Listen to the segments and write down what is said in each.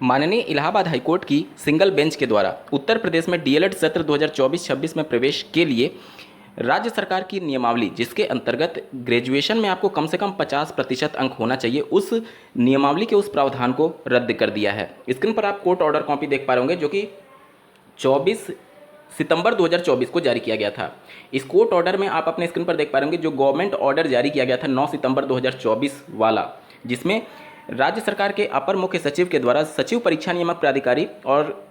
माननीय इलाहाबाद हाईकोर्ट की single bench के द्वारा उत्तर प्रदेश में डीएलएड सत्र 2024-26 में प्रवेश के लिए राज्य सरकार की नियमावली, जिसके अंतर्गत ग्रेजुएशन में आपको कम से कम 50% अंक होना चाहिए, उस नियमावली के उस प्रावधान को रद्द कर दिया है। स्क्रीन पर आप कोर्ट ऑर्डर कॉपी देख पा रहे होंगे, जो कि 24 सितंबर 2024 को जारी किया गया था। इस कोर्ट ऑर्डर में आप अपने स्क्रीन पर देख पा रहे होंगे जो गवर्नमेंट ऑर्डर जारी किया गया था 9 सितंबर 2024 वाला, जिसमें राज्य सरकार के अपर मुख्य सचिव के द्वारा सचिव परीक्षा नियामक प्राधिकारी और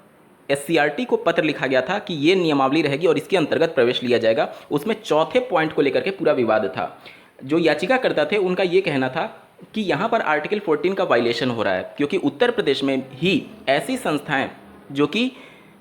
एससीईआरटी को पत्र लिखा गया था कि ये नियमावली रहेगी और इसके अंतर्गत प्रवेश लिया जाएगा। उसमें चौथे पॉइंट को लेकर के पूरा विवाद था। जो याचिकाकर्ता थे उनका ये कहना था कि यहाँ पर आर्टिकल 14 का वायलेशन हो रहा है, क्योंकि उत्तर प्रदेश में ही ऐसी संस्थाएं जो कि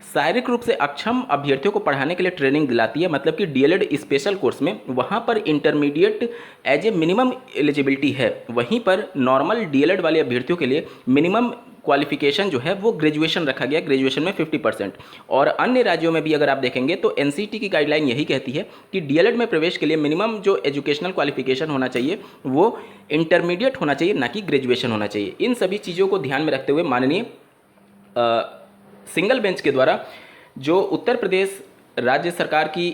शारीरिक रूप से अक्षम अभ्यर्थियों को पढ़ाने के लिए ट्रेनिंग दिलाती है, मतलब कि डीएलएड स्पेशल कोर्स में, वहाँ पर intermediate as a minimum eligibility है। वहीं पर नॉर्मल डीएलएड वाले अभ्यर्थियों के लिए मिनिमम क्वालिफिकेशन जो है वो ग्रेजुएशन रखा गया, ग्रेजुएशन में 50%। और अन्य राज्यों में भी अगर आप देखेंगे तो एनसीटी की गाइडलाइन यही कहती है कि डीएलएड में प्रवेश के लिए मिनिमम जो एजुकेशनल क्वालिफिकेशन होना चाहिए वो इंटरमीडिएट होना चाहिए, ना कि ग्रेजुएशन होना चाहिए। इन सभी चीज़ों को ध्यान में रखते हुए माननीय सिंगल बेंच के द्वारा जो उत्तर प्रदेश राज्य सरकार की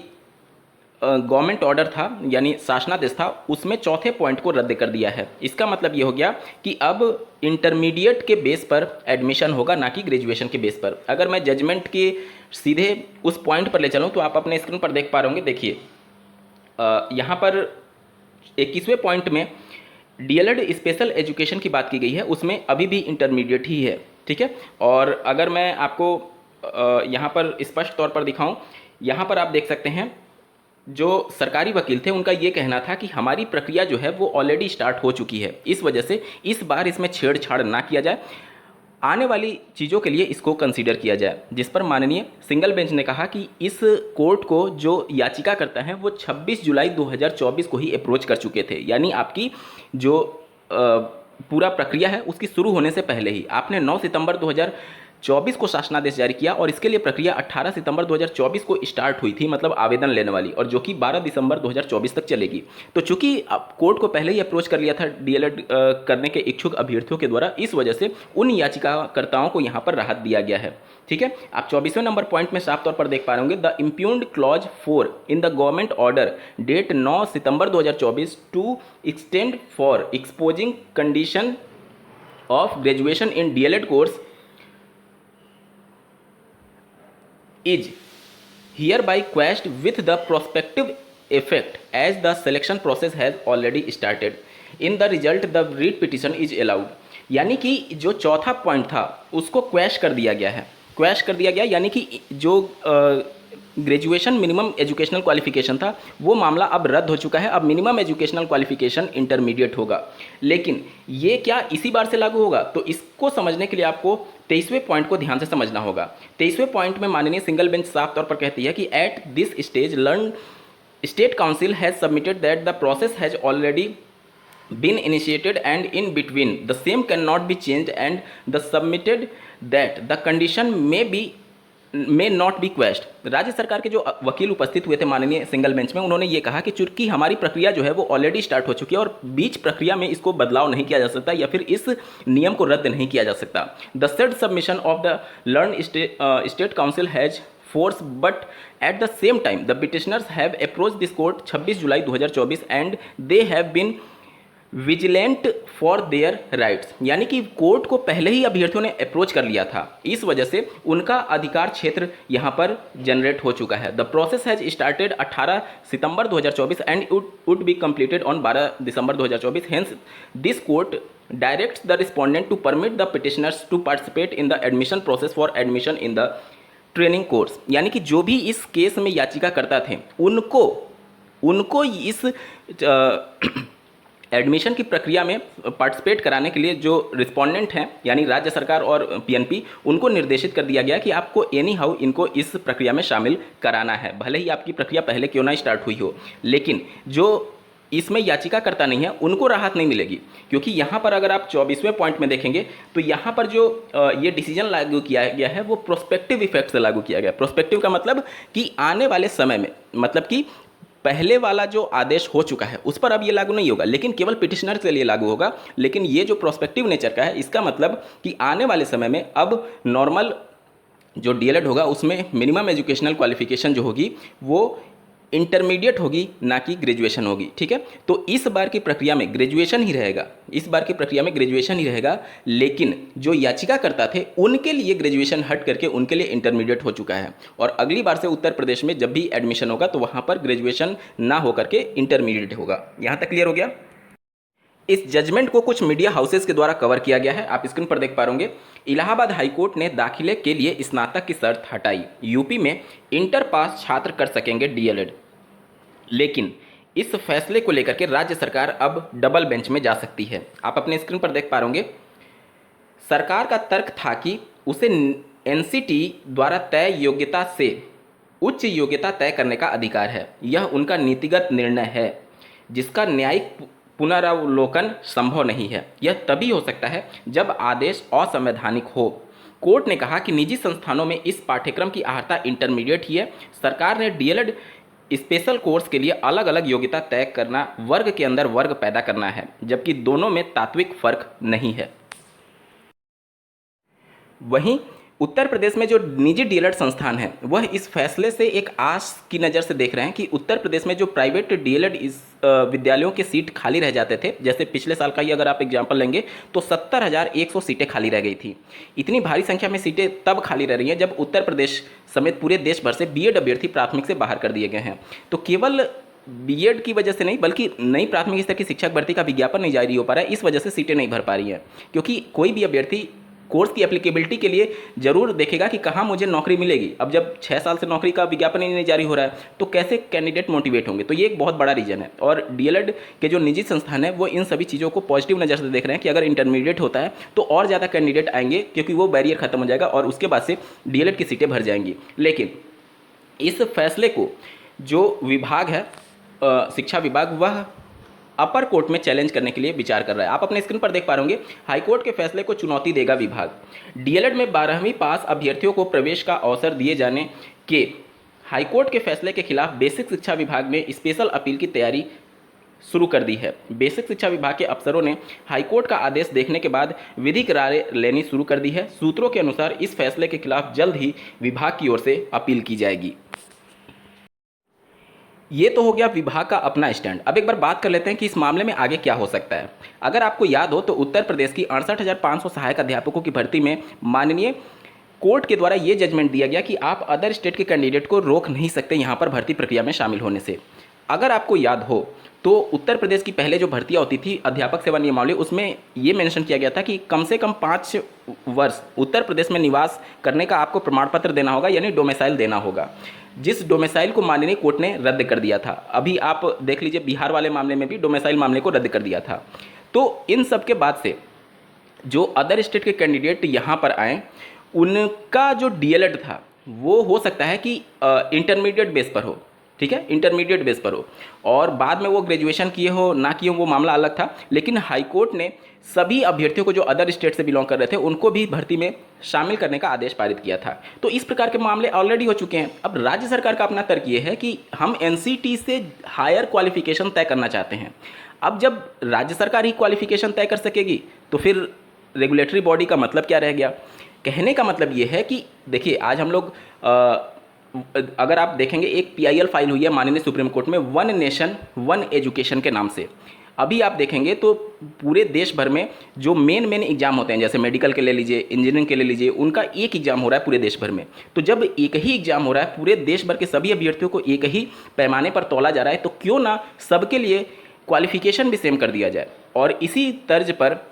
गवर्नमेंट ऑर्डर था, यानी शासनादेश था, उसमें चौथे पॉइंट को रद्द कर दिया है। इसका मतलब ये हो गया कि अब इंटरमीडिएट के बेस पर एडमिशन होगा, ना कि ग्रेजुएशन के बेस पर। अगर मैं जजमेंट के सीधे उस पॉइंट पर ले चलूँ तो आप अपने स्क्रीन पर देख पा रहे होंगे। देखिए यहाँ पर 21वें पॉइंट में डीएलएड स्पेशल एजुकेशन की बात की गई है, उसमें अभी भी इंटरमीडिएट ही है, ठीक है। और अगर मैं आपको यहाँ पर स्पष्ट तौर पर दिखाऊं, यहाँ पर आप देख सकते हैं जो सरकारी वकील थे उनका ये कहना था कि हमारी प्रक्रिया जो है वो ऑलरेडी स्टार्ट हो चुकी है, इस वजह से इस बार इसमें छेड़छाड़ ना किया जाए, आने वाली चीज़ों के लिए इसको कंसीडर किया जाए। जिस पर माननीय सिंगल बेंच ने कहा कि इस कोर्ट को जो याचिका करता है वो 26 जुलाई 2024 को ही अप्रोच कर चुके थे, यानी आपकी जो पूरा प्रक्रिया है उसकी शुरू होने से पहले ही आपने 9 सितंबर 2024 को शासनादेश जारी किया और इसके लिए प्रक्रिया 18 सितंबर 2024 को स्टार्ट हुई थी, मतलब आवेदन लेने वाली, और जो कि 12 दिसंबर 2024 तक चलेगी। तो चूंकि कोर्ट को पहले ही अप्रोच कर लिया था डीएलएड करने के इच्छुक अभ्यर्थियों के द्वारा, इस वजह से उन याचिकाकर्ताओं को यहाँ पर राहत दिया गया है, ठीक है। आप 24वें नंबर पॉइंट में साफ तौर पर देख पा रहे होंगे, the impugned clause 4 in the government order date 9 September 2024 to extend for exposing condition of graduation in DElEd course is hereby quashed with the prospective effect as the selection process has already started. In the result, the writ petition is allowed. यानी कि जो चौथा point था उसको quash कर दिया गया है, क्वैश कर दिया गया, यानी कि जो ग्रेजुएशन मिनिमम एजुकेशनल क्वालिफिकेशन था वो मामला अब रद्द हो चुका है। अब मिनिमम एजुकेशनल क्वालिफिकेशन इंटरमीडिएट होगा। लेकिन ये क्या इसी बार से लागू होगा? तो इसको समझने के लिए आपको 23वें पॉइंट को ध्यान से समझना होगा। 23वें पॉइंट में माननीय सिंगल बेंच साफ तौर पर कहती है कि at this stage learn state council has submitted that the process has already been initiated and in between the same cannot be changed and the submitted that the condition may not be quashed. राज्य सरकार के जो वकील उपस्थित हुए थे माननीय single bench में, उन्होंने ये कहा कि चूंकि हमारी प्रक्रिया जो है वो ऑलरेडी स्टार्ट हो चुकी है और बीच प्रक्रिया में इसको बदलाव नहीं किया जा सकता या फिर इस नियम को रद्द नहीं किया जा सकता। The said submission of the learn state council has force, but at the same time the petitioners have approached this court 26 July 2024 and they have been vigilant for their rights. यानी कि कोर्ट को पहले ही अभ्यर्थियों ने approach कर लिया था, इस वजह से उनका अधिकार क्षेत्र यहाँ पर जनरेट हो चुका है। The process has started 18 September 2024 and would be completed on 12 December 2024। Hence this court directs the respondent to permit the petitioners to participate in the admission process for admission in the training course. यानी कि जो भी इस case में याचिका करता थे उनको इस एडमिशन की प्रक्रिया में पार्टिसिपेट कराने के लिए जो रिस्पोंडेंट हैं यानी राज्य सरकार और पीएनपी, उनको निर्देशित कर दिया गया कि आपको एनी हाउ इनको इस प्रक्रिया में शामिल कराना है, भले ही आपकी प्रक्रिया पहले क्यों ना स्टार्ट हुई हो। लेकिन जो इसमें याचिकाकर्ता नहीं है उनको राहत नहीं मिलेगी, क्योंकि यहाँ पर अगर आप 24वें पॉइंट में देखेंगे तो यहाँ पर जो ये डिसीजन लागू किया गया है वो प्रोस्पेक्टिव इफेक्ट से लागू किया गया। प्रोस्पेक्टिव का मतलब कि आने वाले समय में, मतलब कि पहले वाला जो आदेश हो चुका है उस पर अब ये लागू नहीं होगा, लेकिन केवल पिटिशनर के लिए लागू होगा। लेकिन ये जो प्रोस्पेक्टिव नेचर का है, इसका मतलब कि आने वाले समय में अब नॉर्मल जो डीएलएड होगा उसमें मिनिमम एजुकेशनल क्वालिफिकेशन जो होगी वो इंटरमीडिएट होगी, ना कि ग्रेजुएशन होगी। ठीक है, तो इस बार की प्रक्रिया में ग्रेजुएशन ही रहेगा, इस बार की प्रक्रिया में ग्रेजुएशन ही रहेगा। लेकिन जो याचिकाकर्ता थे उनके लिए ग्रेजुएशन हट करके उनके लिए इंटरमीडिएट हो चुका है। और अगली बार से उत्तर प्रदेश में जब भी एडमिशन होगा तो वहाँ पर ग्रेजुएशन ना होकर के इंटरमीडिएट होगा। यहाँ तक क्लियर हो गया। इस जजमेंट को कुछ मीडिया हाउसेस के द्वारा कवर किया गया है, आप स्क्रीन पर देख पा रहे होंगे। इलाहाबाद हाईकोर्ट ने दाखिले के लिए स्नातक की शर्त हटाई। यूपी में इंटर पास छात्र कर सकेंगे डीएलएड, लेकिन इस फैसले को लेकर के राज्य सरकार अब डबल बेंच में जा सकती है। आप अपने स्क्रीन पर देख पा रहे होंगे। सरकार का तर्क था कि उसे एनसीटी द्वारा तय योग्यता से उच्च योग्यता तय करने का अधिकार है। यह उनका नीतिगत निर्णय है जिसका न्यायिक पुनरावलोकन संभव नहीं है। यह तभी हो सकता है जब आदेश असंवैधानिक हो। कोर्ट ने कहा कि निजी संस्थानों में इस पाठ्यक्रम की अर्हता इंटरमीडिएट ही है। सरकार ने डीएलएड स्पेशल कोर्स के लिए अलग अलग योग्यता तय करना, वर्ग के अंदर वर्ग पैदा करना है, जबकि दोनों में तात्विक फर्क नहीं है। वहीं उत्तर प्रदेश में जो निजी डीएलएड संस्थान है वह इस फैसले से एक आस की नज़र से देख रहे हैं कि उत्तर प्रदेश में जो प्राइवेट डीएलएड इस विद्यालयों के सीट खाली रह जाते थे, जैसे पिछले साल का ही अगर आप एग्जाम्पल लेंगे तो 70,100 सीटें खाली रह गई थी। इतनी भारी संख्या में सीटें तब खाली रह रही हैं जब उत्तर प्रदेश समेत पूरे देश भर से बीएड अभ्यर्थी प्राथमिक से बाहर कर दिए गए हैं। तो केवल बीएड की वजह से नहीं बल्कि नई प्राथमिक स्तर की शिक्षक भर्ती का विज्ञापन नहीं जारी हो पा रहा है, इस वजह से सीटें नहीं भर पा रही हैं। क्योंकि कोई भी अभ्यर्थी कोर्स की एप्लीकेबिलिटी के लिए जरूर देखेगा कि कहाँ मुझे नौकरी मिलेगी। अब जब 6 साल से नौकरी का विज्ञापन ही नहीं जारी हो रहा है तो कैसे कैंडिडेट मोटिवेट होंगे। तो ये एक बहुत बड़ा रीजन है। और डीएलएड के जो निजी संस्थान है वो इन सभी चीज़ों को पॉजिटिव नज़र से देख रहे हैं कि अगर इंटरमीडिएट होता है तो और ज़्यादा कैंडिडेट आएंगे, क्योंकि वो बैरियर खत्म हो जाएगा और उसके बाद से डीएलएड की सीटें भर जाएंगी। लेकिन इस फैसले को जो विभाग है शिक्षा विभाग, वह अपर कोर्ट में चैलेंज करने के लिए विचार कर रहा है। आप अपने स्क्रीन पर देख पा रहे होंगे। हाईकोर्ट के फैसले को चुनौती देगा विभाग। डीएलएड में 12वीं पास अभ्यर्थियों को प्रवेश का अवसर दिए जाने के हाईकोर्ट के फैसले के खिलाफ बेसिक शिक्षा विभाग ने स्पेशल अपील की तैयारी शुरू कर दी है। बेसिक शिक्षा विभाग के अफसरों ने हाईकोर्ट का आदेश देखने के बाद विधिक राय लेनी शुरू कर दी है। सूत्रों के अनुसार इस फैसले के खिलाफ जल्द ही विभाग की ओर से अपील की जाएगी। ये तो हो गया विभाग का अपना स्टैंड। अब एक बार बात कर लेते हैं कि इस मामले में आगे क्या हो सकता है। अगर आपको याद हो तो उत्तर प्रदेश की 68,500 सहायक अध्यापकों की भर्ती में माननीय कोर्ट के द्वारा ये जजमेंट दिया गया कि आप अदर स्टेट के कैंडिडेट को रोक नहीं सकते यहाँ पर भर्ती प्रक्रिया में शामिल होने से। अगर आपको याद हो तो उत्तर प्रदेश की पहले जो भर्तियाँ होती थी अध्यापक सेवा नियमावली, उसमें ये मेंशन किया गया था कि कम से कम 5 वर्ष उत्तर प्रदेश में निवास करने का आपको प्रमाण पत्र देना होगा, यानी डोमिसाइल देना होगा, जिस डोमिसाइल को माननीय कोर्ट ने रद्द कर दिया था। अभी आप देख लीजिए बिहार वाले मामले में भी डोमिसाइल मामले को रद्द कर दिया था। तो इन सब के बाद से जो अदर स्टेट के कैंडिडेट यहाँ पर आए उनका जो डीएलएड था वो हो सकता है कि इंटरमीडिएट बेस पर हो, ठीक है, इंटरमीडिएट बेस पर हो, और बाद में वो ग्रेजुएशन किए हो ना किए हो वो मामला अलग था। लेकिन हाईकोर्ट ने सभी अभ्यर्थियों को जो अदर स्टेट से बिलोंग कर रहे थे उनको भी भर्ती में शामिल करने का आदेश पारित किया था। तो इस प्रकार के मामले ऑलरेडी हो चुके हैं। अब राज्य सरकार का अपना तर्क ये है कि हम एनसीटी से हायर क्वालिफिकेशन तय करना चाहते हैं। अब जब राज्य सरकार ही क्वालिफिकेशन तय कर सकेगी तो फिर रेगुलेटरी बॉडी का मतलब क्या रह गया। कहने का मतलब ये है कि देखिए आज हम लोग अगर आप देखेंगे एक पीआईएल फाइल हुई है माननीय सुप्रीम कोर्ट में, वन नेशन वन एजुकेशन के नाम से। अभी आप देखेंगे तो पूरे देश भर में जो मेन एग्जाम होते हैं, जैसे मेडिकल के ले लीजिए, इंजीनियरिंग के ले लीजिए, उनका एक एग्जाम हो रहा है पूरे देश भर में। तो जब एक ही एग्जाम हो रहा है, पूरे देश भर के सभी अभ्यर्थियों को एक ही पैमाने पर तौला जा रहा है, तो क्यों ना सबके लिए क्वालिफिकेशन भी सेम कर दिया जाए। और इसी तर्ज पर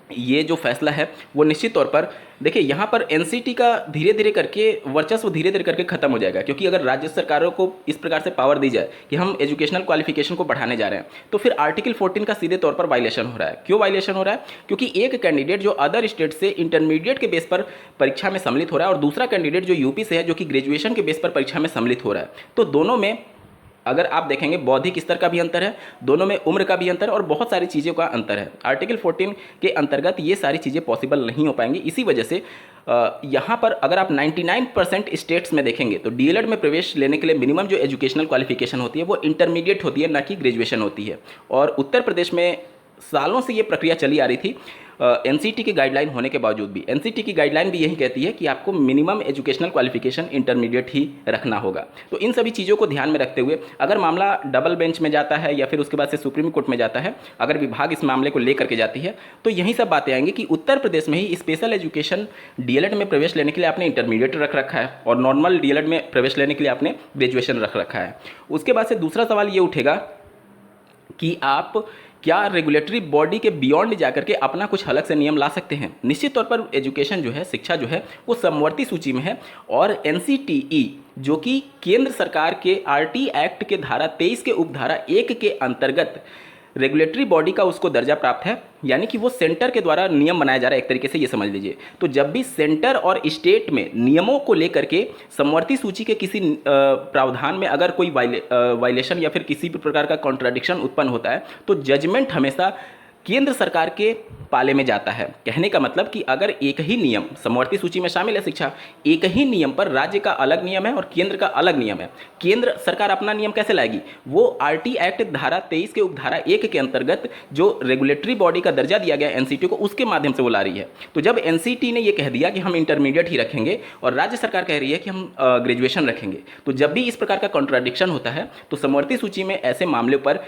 ये जो फैसला है वो निश्चित तौर पर देखिए यहाँ पर एनसीटी का धीरे धीरे करके वर्चस्व धीरे धीरे करके खत्म हो जाएगा। क्योंकि अगर राज्य सरकारों को इस प्रकार से पावर दी जाए कि हम एजुकेशनल क्वालिफिकेशन को बढ़ाने जा रहे हैं तो फिर आर्टिकल 14 का सीधे तौर पर वायलेशन हो रहा है। क्यों वायलेशन हो रहा है? क्योंकि एक कैंडिडेट जो अदर स्टेट से इंटरमीडिएट के बेस पर परीक्षा में सम्मिलित हो रहा है और दूसरा कैंडिडेट जो यूपी से है जो कि ग्रेजुएशन के बेस पर परीक्षा में सम्मिलित हो रहा है, तो दोनों में अगर आप देखेंगे बौद्धिक स्तर का भी अंतर है, दोनों में उम्र का भी अंतर है और बहुत सारी चीज़ों का अंतर है। आर्टिकल 14 के अंतर्गत ये सारी चीज़ें पॉसिबल नहीं हो पाएंगी। इसी वजह से यहाँ पर अगर आप 99% स्टेट्स में देखेंगे तो डीएलएड में प्रवेश लेने के लिए मिनिमम जो एजुकेशनल क्वालिफिकेशन होती है वो इंटरमीडिएट होती है, ना कि ग्रेजुएशन होती है। और उत्तर प्रदेश में सालों से ये प्रक्रिया चली आ रही थी। एनसीटी की गाइडलाइन होने के बावजूद भी, एनसीटी की गाइडलाइन भी यही कहती है कि आपको मिनिमम एजुकेशनल क्वालिफिकेशन इंटरमीडिएट ही रखना होगा। तो इन सभी चीज़ों को ध्यान में रखते हुए अगर मामला डबल बेंच में जाता है या फिर उसके बाद से सुप्रीम कोर्ट में जाता है, अगर विभाग इस मामले को लेकर के जाती है, तो यही सब बातें आएंगी कि उत्तर प्रदेश में ही स्पेशल एजुकेशन डीएलएड में प्रवेश लेने के लिए आपने इंटरमीडिएट रख रखा है और नॉर्मल डीएलएड में प्रवेश लेने के लिए आपने ग्रेजुएशन रख रखा है। उसके बाद से दूसरा सवाल ये उठेगा कि आप क्या रेगुलेटरी बॉडी के बियॉन्ड जाकर के अपना कुछ अलग से नियम ला सकते हैं। निश्चित तौर पर एजुकेशन जो है, शिक्षा जो है, वो समवर्ती सूची में है और एनसीटीई जो कि केंद्र सरकार के आरटी एक्ट के धारा 23 के उपधारा 1 के अंतर्गत रेगुलेटरी बॉडी का उसको दर्जा प्राप्त है, यानी कि वो सेंटर के द्वारा नियम बनाया जा रहा है, एक तरीके से ये समझ लीजिए। तो जब भी सेंटर और स्टेट में नियमों को लेकर के समवर्ती सूची के किसी प्रावधान में अगर कोई वायलेशन या फिर किसी भी प्रकार का कॉन्ट्राडिक्शन उत्पन्न होता है तो जजमेंट हमेशा केंद्र सरकार के पाले में जाता है। कहने का मतलब कि अगर एक ही नियम, समवर्ती सूची में शामिल है शिक्षा, एक ही नियम पर राज्य का अलग नियम है और केंद्र का अलग नियम है, केंद्र सरकार अपना नियम कैसे लाएगी? वो आरटी एक्ट धारा 23 के उपधारा 1 के अंतर्गत जो रेगुलेटरी बॉडी का दर्जा दिया गया एनसीटी को, उसके माध्यम से वो ला रही है। तो जब एनसीटी ने ये कह दिया कि हम इंटरमीडिएट ही रखेंगे और राज्य सरकार कह रही है कि हम ग्रेजुएशन रखेंगे, तो जब भी इस प्रकार का कॉन्ट्राडिक्शन होता है तो समवर्ती सूची में ऐसे मामले पर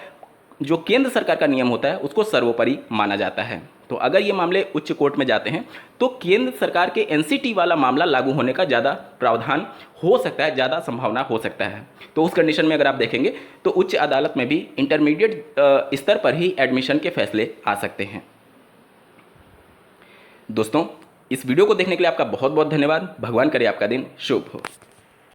जो केंद्र सरकार का नियम होता है उसको सर्वोपरि माना जाता है। तो अगर ये मामले उच्च कोर्ट में जाते हैं तो केंद्र सरकार के एनसीटी वाला मामला लागू होने का ज़्यादा प्रावधान हो सकता है, ज़्यादा संभावना हो सकता है। तो उस कंडीशन में अगर आप देखेंगे तो उच्च अदालत में भी इंटरमीडिएट स्तर पर ही एडमिशन के फैसले आ सकते हैं। दोस्तों, इस वीडियो को देखने के लिए आपका बहुत बहुत धन्यवाद। भगवान करे आपका दिन शुभ हो।